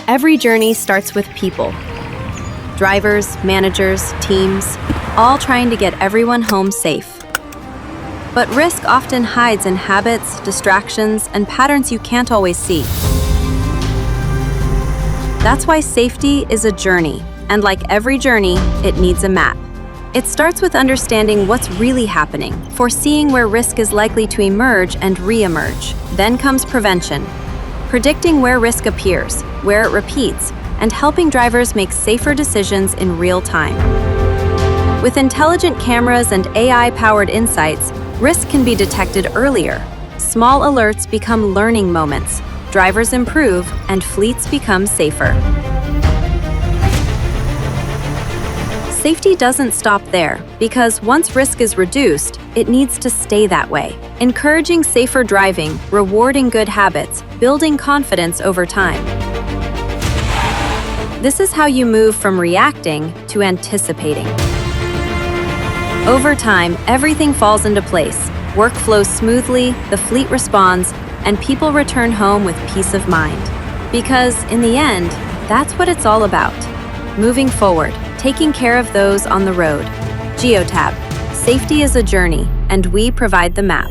Every journey starts with people. Drivers, managers, teams, all trying to get everyone home safe. But risk often hides in habits, distractions, and patterns you can't always see. That's why safety is a journey, and like every journey, it needs a map. It starts with understanding what's really happening, foreseeing where risk is likely to emerge and re-emerge. Then comes prevention, predicting where risk appears, where it repeats, and helping drivers make safer decisions in real time. With intelligent cameras and AI-powered insights, risk can be detected earlier. Small alerts become learning moments, drivers improve, and fleets become safer. Safety doesn't stop there, because once risk is reduced, it needs to stay that way. Encouraging safer driving, rewarding good habits, building confidence over time. This is how you move from reacting to anticipating. Over time, everything falls into place. Work flows smoothly, the fleet responds, and people return home with peace of mind. Because, in the end, that's what it's all about. Moving forward, taking care of those on the road. Geotab. Safety is a journey, and we provide the map.